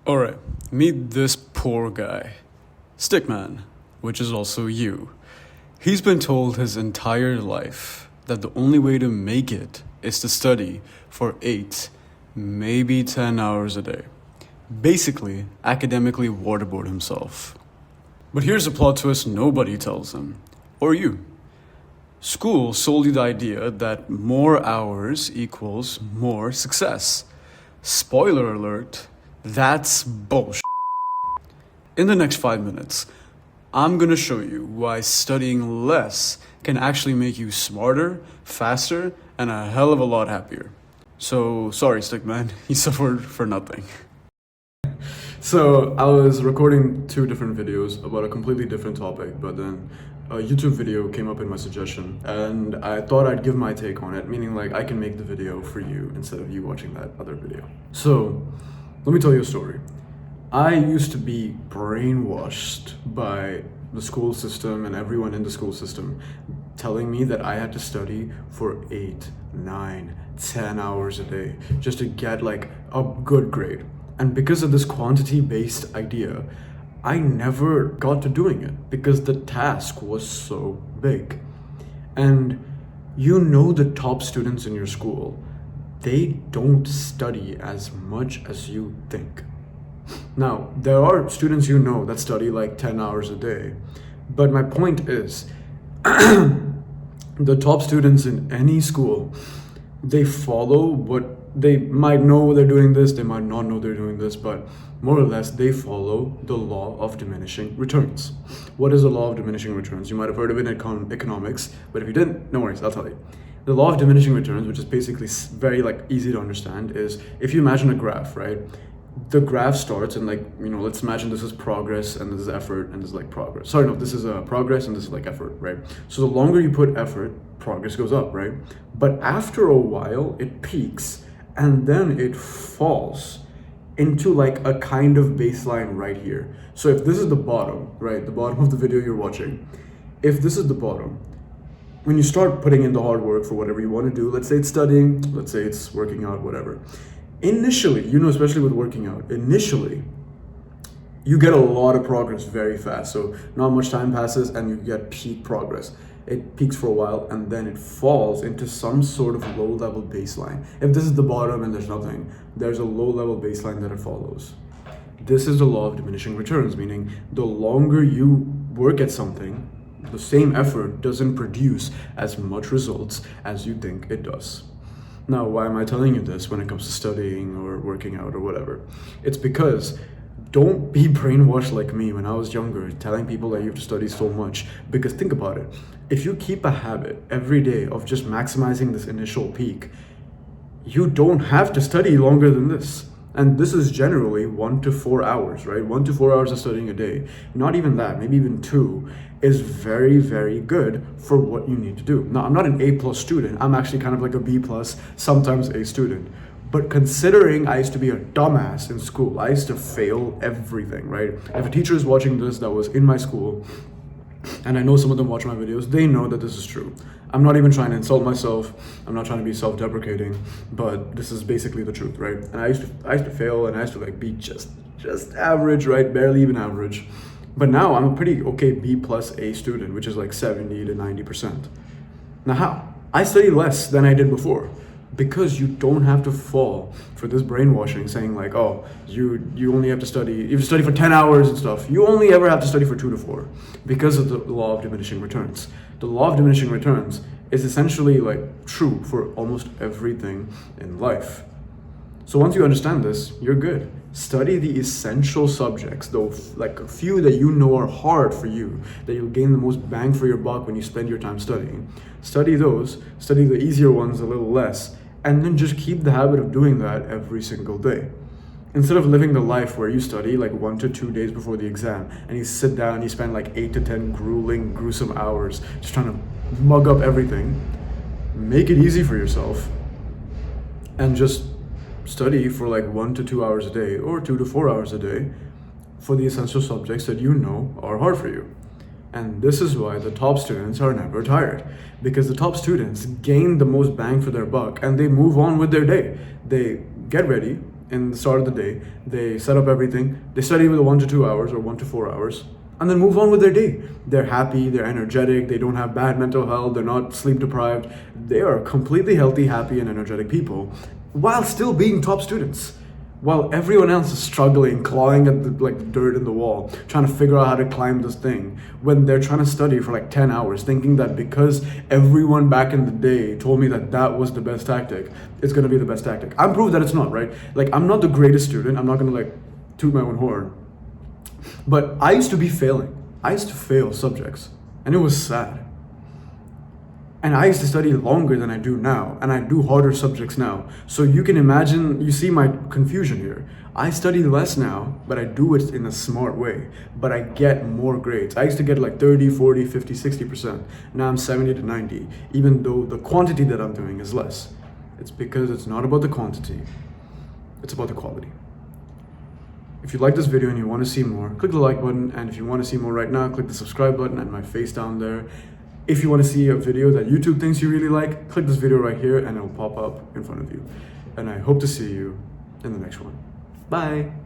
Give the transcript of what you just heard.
Alright, meet this poor guy. Stickman, which is also you. He's been told his entire life that the only way to make it is to study for 8, maybe 10 hours a day. Basically, academically waterboard himself. But here's a plot twist nobody tells him. Or you. School sold you the idea that more hours equals more success. Spoiler alert, that's bullshit. In the next 5 minutes, I'm gonna show you why studying less can actually make you smarter, faster, and a hell of a lot happier. So, sorry, Stickman, you suffered for nothing. So, I was recording 2 different videos about a completely different topic, but then a YouTube video came up in my suggestion, and I thought I'd give my take on it, meaning like I can make the video for you instead of you watching that other video. So, let me tell you a story. I used to be brainwashed by the school system and everyone in the school system telling me that I had to study for 8, 9, 10 hours a day just to get like a good grade. And because of this quantity-based idea, I never got to doing it because the task was so big. And you know the top students in your school, they don't study as much as you think. Now, there are students you know that study like 10 hours a day, but my point is, the top students in any school, they follow what they might know they're doing this, they might not know they're doing this, but more or less they follow the law of diminishing returns. What is the law of diminishing returns? You might have heard of it in economics, but if you didn't, no worries, I'll tell you. The law of diminishing returns, which is basically very easy to understand, is if you imagine a graph, right? The graph starts and let's imagine this is progress and this is effort and this is progress. Sorry, no, this is progress and this is effort, right? So the longer you put effort, progress goes up, right? But after a while, it peaks and then it falls into a kind of baseline right here. So if this is the bottom, right? The bottom of the video you're watching, if this is the bottom, when you start putting in the hard work for whatever you want to do, let's say it's studying, let's say it's working out, whatever. Initially, especially with working out, initially, you get a lot of progress very fast. So not much time passes and you get peak progress. It peaks for a while and then it falls into some sort of low level baseline. If this is the bottom and there's nothing, there's a low level baseline that it follows. This is the law of diminishing returns, meaning the longer you work at something, the same effort doesn't produce as much results as you think it does. Now, why am I telling you this when it comes to studying or working out or whatever? It's because don't be brainwashed like me when I was younger, telling people that you have to study so much. Because think about it. If you keep a habit every day of just maximizing this initial peak, you don't have to study longer than this. And this is generally 1 to 4 hours, right? 1 to 4 hours of studying a day. Not even that, maybe even 2 is very, very good for what you need to do. Now, I'm not an A+ student. I'm actually kind of like a B+, sometimes A student. But considering I used to be a dumbass in school, I used to fail everything, right? If a teacher is watching this that was in my school, and I know some of them watch my videos, they know that this is true. I'm not even trying to insult myself. I'm not trying to be self-deprecating, but this is basically the truth, right? And I used to fail, and I used to be just average, right? Barely even average. But now I'm a pretty okay B+ A student, which is 70 to 90%. Now how? I study less than I did before. Because you don't have to fall for this brainwashing saying oh, you only have to study, you have to study for 10 hours and stuff. You only ever have to study for 2 to 4 because of the law of diminishing returns. The law of diminishing returns is essentially true for almost everything in life. So once you understand this, you're good. Study the essential subjects, though a few that you know are hard for you, that you'll gain the most bang for your buck when you spend your time studying. Study those, study the easier ones a little less, and then just keep the habit of doing that every single day. Instead of living the life where you study 1 to 2 days before the exam, and you sit down and you spend 8 to 10 gruesome hours just trying to mug up everything, make it easy for yourself and just study for 1 to 2 hours a day or 2 to 4 hours a day for the essential subjects that you know are hard for you. And this is why the top students are never tired, because the top students gain the most bang for their buck and they move on with their day. They get ready, in the start of the day, they set up everything, they study with 1 to 2 hours or 1 to 4 hours, and then move on with their day. They're happy, they're energetic, they don't have bad mental health, they're not sleep deprived. They are completely healthy, happy, and energetic people while still being top students. While everyone else is struggling, clawing at the dirt in the wall, trying to figure out how to climb this thing, when they're trying to study for like 10 hours, thinking that because everyone back in the day told me that that was the best tactic, it's gonna be the best tactic. I'm proof that it's not, right? Like, I'm not the greatest student, I'm not gonna like toot my own horn. But I used to be failing. I used to fail subjects, and it was sad. And I used to study longer than I do now, and I do harder subjects now. So you can imagine, you see my confusion here. I study less now, but I do it in a smart way. But I get more grades. I used to get like 30, 40, 50, 60%. Now I'm 70 to 90, even though the quantity that I'm doing is less. It's because it's not about the quantity, it's about the quality. If you like this video and you want to see more, click the like button. And if you want to see more right now, click the subscribe button and my face down there. If you want to see a video that YouTube thinks you really like, click this video right here and it'll pop up in front of you. And I hope to see you in the next one. Bye.